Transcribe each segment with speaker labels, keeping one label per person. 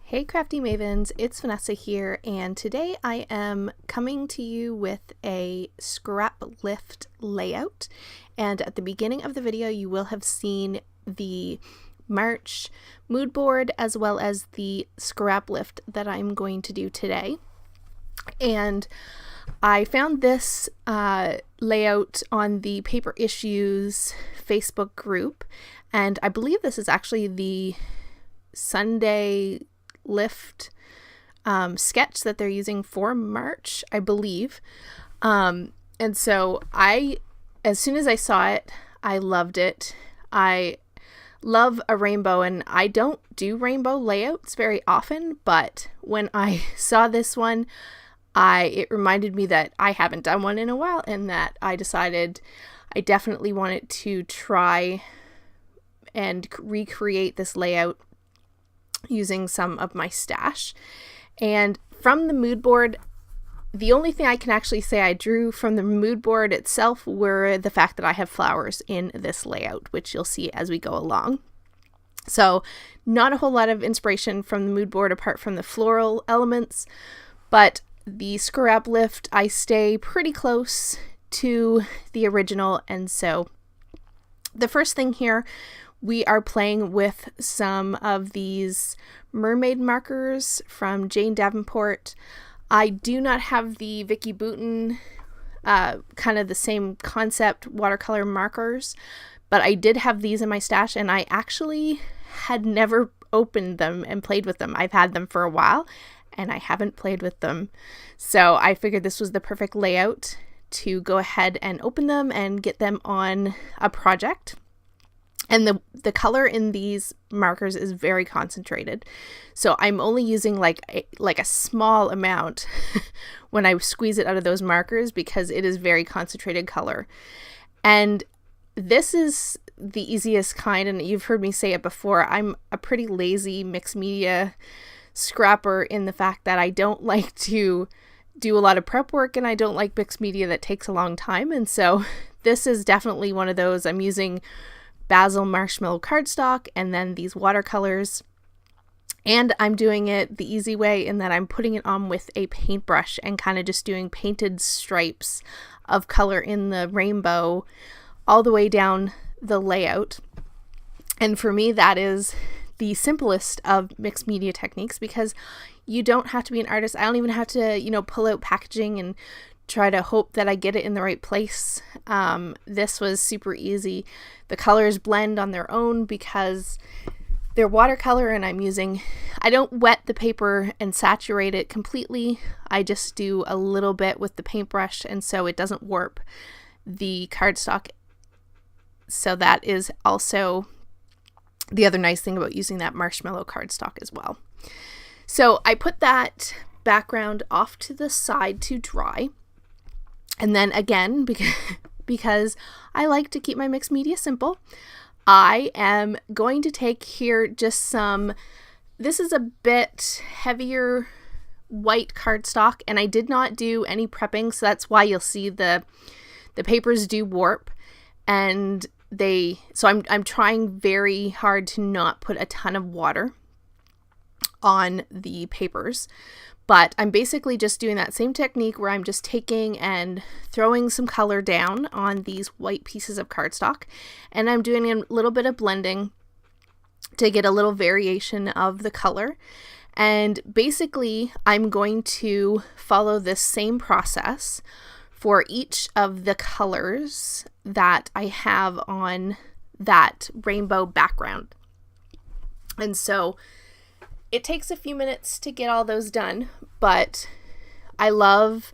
Speaker 1: Hey Crafty Mavens, it's Vanessa here, and today I am coming to you with a Scraplift layout. And at the beginning of the video, you will have seen the March mood board as well as the Scraplift that I'm going to do today. And I found this layout on the Paper Issues Facebook group, and I believe this is actually the Sunday lift sketch that they're using for March, I believe. And so as soon as I saw it, I loved it. I love a rainbow, and I don't do rainbow layouts very often, but when I saw this one, it reminded me that I haven't done one in a while, and that I decided I definitely wanted to try and recreate this layout using some of my stash. And from the mood board, the only thing I can actually say I drew from the mood board itself were the fact that I have flowers in this layout, which you'll see as we go along. So not a whole lot of inspiration from the mood board apart from the floral elements, but the Scraplift, I stay pretty close to the original. And so the first thing here, we are playing with some of these mermaid markers from Jane Davenport. I do not have the Vicky Bouton, kind of the same concept watercolor markers, but I did have these in my stash, and I actually had never opened them and played with them. I've had them for a while, and I haven't played with them. So I figured this was the perfect layout to go ahead and open them and get them on a project. And the color in these markers is very concentrated. So I'm only using like a small amount when I squeeze it out of those markers, because it is very concentrated color. And this is the easiest kind, and you've heard me say it before, I'm a pretty lazy mixed media scrapper in the fact that I don't like to do a lot of prep work, and I don't like mixed media that takes a long time. And so this is definitely one of those. I'm using basil marshmallow cardstock and then these watercolors, and I'm doing it the easy way in that I'm putting it on with a paintbrush and kind of just doing painted stripes of color in the rainbow all the way down the layout. And for me, that is the simplest of mixed media techniques, because you don't have to be an artist. I don't even have to, pull out packaging and try to hope that I get it in the right place. This was super easy. The colors blend on their own because they're watercolor, and I don't wet the paper and saturate it completely. I just do a little bit with the paintbrush, and so it doesn't warp the cardstock. So that is also the other nice thing about using that marshmallow cardstock as well. So I put that background off to the side to dry. And then again, because I like to keep my mixed media simple, I am going to take here just this is a bit heavier white cardstock, and I did not do any prepping, so that's why you'll see the papers do warp, and so I'm trying very hard to not put a ton of water on the papers. But I'm basically just doing that same technique where I'm just taking and throwing some color down on these white pieces of cardstock, and I'm doing a little bit of blending to get a little variation of the color. And basically, I'm going to follow this same process for each of the colors that I have on that rainbow background. And so it takes a few minutes to get all those done, but I love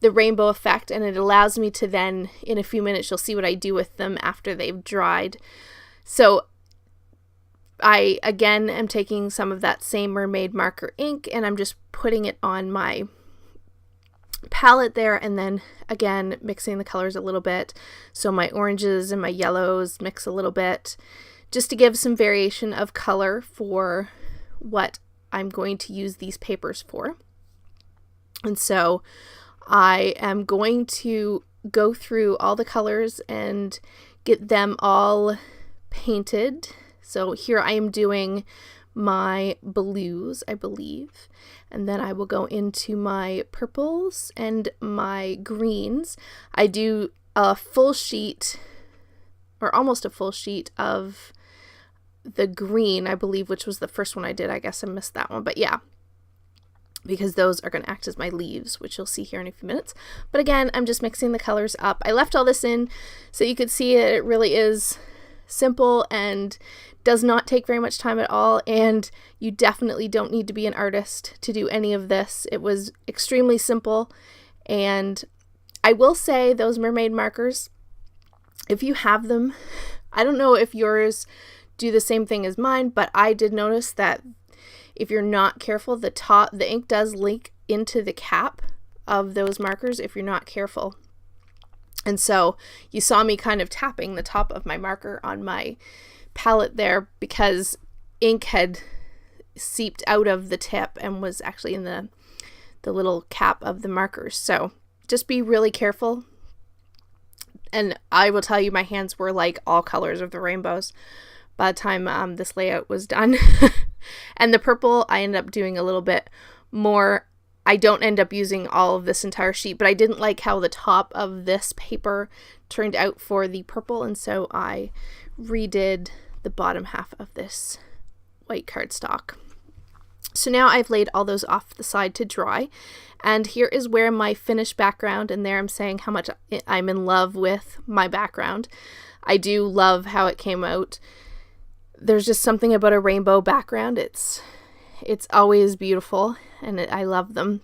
Speaker 1: the rainbow effect, and it allows me to then, in a few minutes, you'll see what I do with them after they've dried. So I, again, am taking some of that same mermaid marker ink, and I'm just putting it on my palette there, and then, again, mixing the colors a little bit. So my oranges and my yellows mix a little bit, just to give some variation of color for what I'm going to use these papers for. And so I am going to go through all the colors and get them all painted. So here I am doing my blues, I believe, and then I will go into my purples and my greens. I do a full sheet, or almost a full sheet, of the green, I believe, which was the first one I did. I guess I missed that one, but yeah, because those are going to act as my leaves, which you'll see here in a few minutes. But again, I'm just mixing the colors up. I left all this in so you could see it really is simple and does not take very much time at all, and you definitely don't need to be an artist to do any of this. It was extremely simple, and I will say those mermaid markers, if you have them, I don't know if yours do the same thing as mine, but I did notice that if you're not careful, the ink does leak into the cap of those markers if you're not careful. And so you saw me kind of tapping the top of my marker on my palette there because ink had seeped out of the tip and was actually in the little cap of the markers. So just be really careful. And I will tell you, my hands were like all colors of the rainbows by the time this layout was done. And the purple, I ended up doing a little bit more. I don't end up using all of this entire sheet, but I didn't like how the top of this paper turned out for the purple, and so I redid the bottom half of this white cardstock. So now I've laid all those off the side to dry, and here is where my finished background, and there I'm saying how much I'm in love with my background. I do love how it came out. There's just something about a rainbow background. It's always beautiful, and I love them.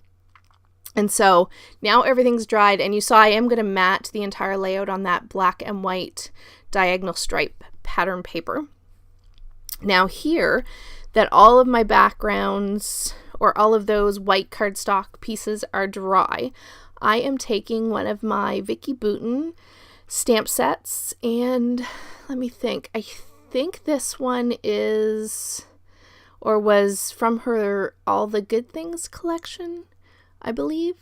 Speaker 1: And so now everything's dried, and you saw I am going to mat the entire layout on that black and white diagonal stripe pattern paper. Now here that all of my backgrounds, or all of those white cardstock pieces, are dry, I am taking one of my Vicky Bouton stamp sets, and let me think. I think this one is, or was from her All the Good Things collection, I believe.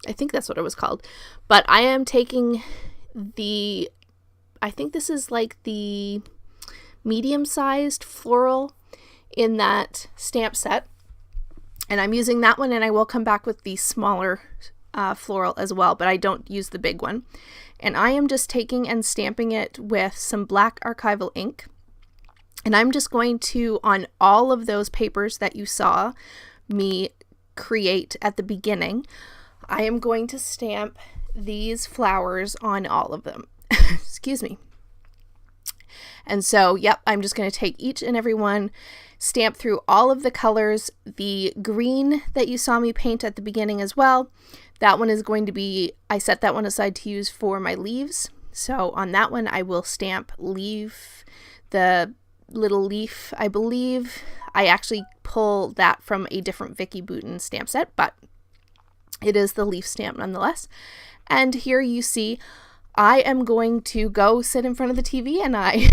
Speaker 1: I think that's what it was called. But I am taking I think this is like the medium-sized floral in that stamp set. And I'm using that one, and I will come back with the smaller floral as well, but I don't use the big one. And I am just taking and stamping it with some black archival ink. And I'm just going to, on all of those papers that you saw me create at the beginning, I am going to stamp these flowers on all of them. Excuse me. And so, yep, I'm just going to take each and every one, stamp through all of the colors. The green that you saw me paint at the beginning as well, that one is going to be, I set that one aside to use for my leaves. So on that one, I will stamp leaf, the little leaf. I believe I actually pull that from a different Vicky Bouton stamp set, but it is the leaf stamp nonetheless. And here you see I am going to go sit in front of the TV, and I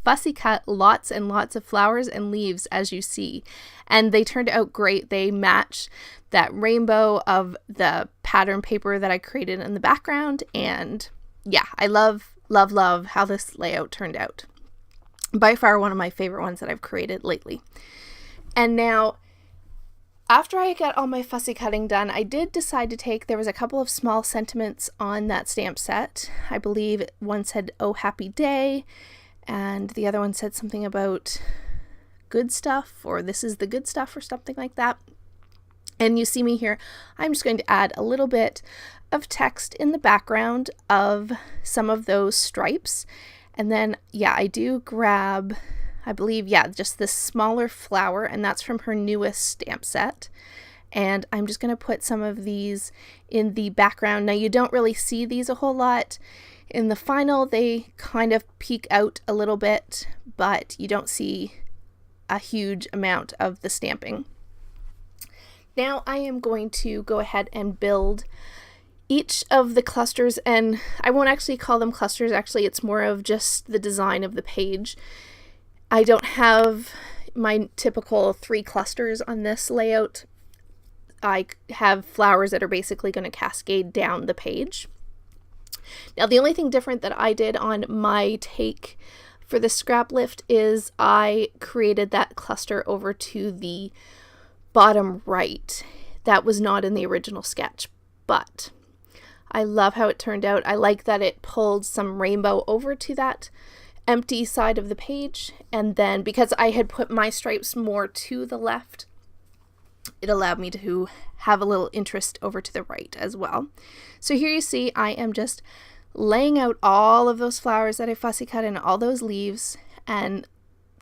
Speaker 1: fussy cut lots and lots of flowers and leaves, as you see, and they turned out great. They match that rainbow of the pattern paper that I created in the background, and yeah, I love how this layout turned out. By far one of my favorite ones that I've created lately. And now, after I got all my fussy cutting done, I did decide to take, there was a couple of small sentiments on that stamp set. I believe one said, "Oh, happy day," and the other one said something about good stuff, or this is the good stuff, or something like that. And you see me here, I'm just going to add a little bit of text in the background of some of those stripes. And then, yeah, I do grab, I believe, yeah, just this smaller flower, and that's from her newest stamp set. And I'm just going to put some of these in the background. Now, you don't really see these a whole lot. In the final, they kind of peek out a little bit, but you don't see a huge amount of the stamping. Now, I am going to go ahead and build each of the clusters, and I won't actually call them clusters. Actually, it's more of just the design of the page. I don't have my typical 3 clusters on this layout. I have flowers that are basically going to cascade down the page. Now, the only thing different that I did on my take for the Scraplift is I created that cluster over to the bottom right. That was not in the original sketch, but I love how it turned out. I like that it pulled some rainbow over to that empty side of the page, and then because I had put my stripes more to the left, it allowed me to have a little interest over to the right as well. So here you see I am just laying out all of those flowers that I fussy cut and all those leaves and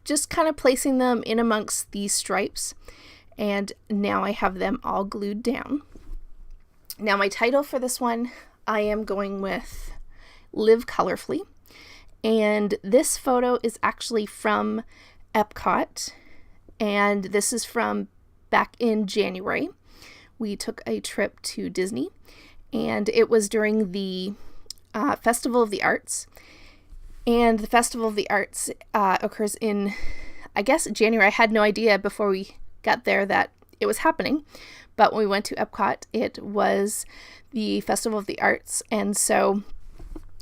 Speaker 1: just kind of placing them in amongst these stripes, and now I have them all glued down. Now my title for this one, I am going with Live Colorfully, and this photo is actually from Epcot, and this is from back in January. We took a trip to Disney, and it was during the Festival of the Arts, and the Festival of the Arts occurs in, I guess, January. I had no idea before we got there that it was happening, but when we went to Epcot, it was the Festival of the Arts, and so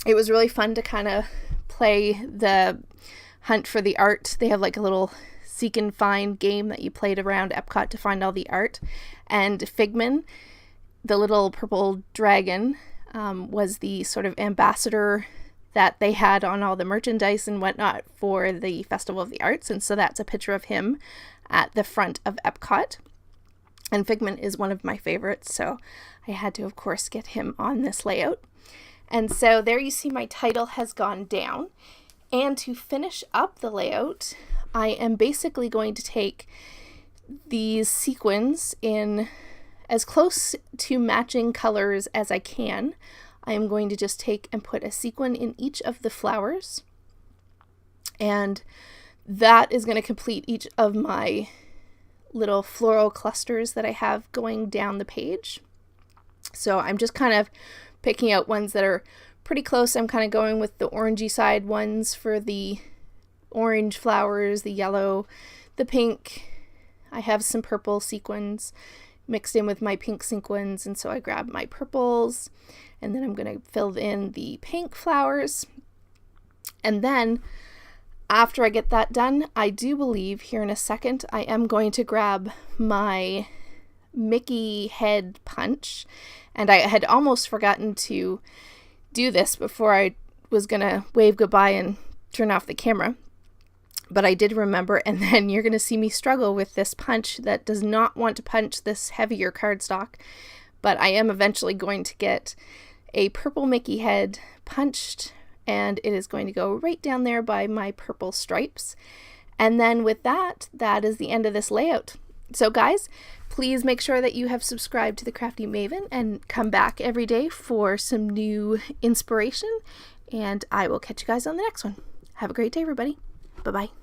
Speaker 1: it was really fun to kind of play the hunt for the art. They have like a little seek and find game that you played around Epcot to find all the art, and Figman, the little purple dragon, was the sort of ambassador that they had on all the merchandise and whatnot for the Festival of the Arts, and so that's a picture of him at the front of Epcot. And Figment is one of my favorites, so I had to, of course, get him on this layout. And so there you see my title has gone down. And to finish up the layout, I am basically going to take these sequins in as close to matching colors as I can. I am going to just take and put a sequin in each of the flowers, and that is going to complete each of my little floral clusters that I have going down the page. So I'm just kind of picking out ones that are pretty close. I'm kind of going with the orangey side ones for the orange flowers, the yellow, the pink. I have some purple sequins mixed in with my pink sequins, and so I grab my purples, and then I'm going to fill in the pink flowers. And then after I get that done, I do believe here in a second I am going to grab my Mickey head punch, and I had almost forgotten to do this before I was going to wave goodbye and turn off the camera. But I did remember, and then you're going to see me struggle with this punch that does not want to punch this heavier cardstock. But I am eventually going to get a purple Mickey head punched, and it is going to go right down there by my purple stripes. And then with that, that is the end of this layout. So guys, please make sure that you have subscribed to the Crafty Maven and come back every day for some new inspiration. And I will catch you guys on the next one. Have a great day, everybody. Bye-bye.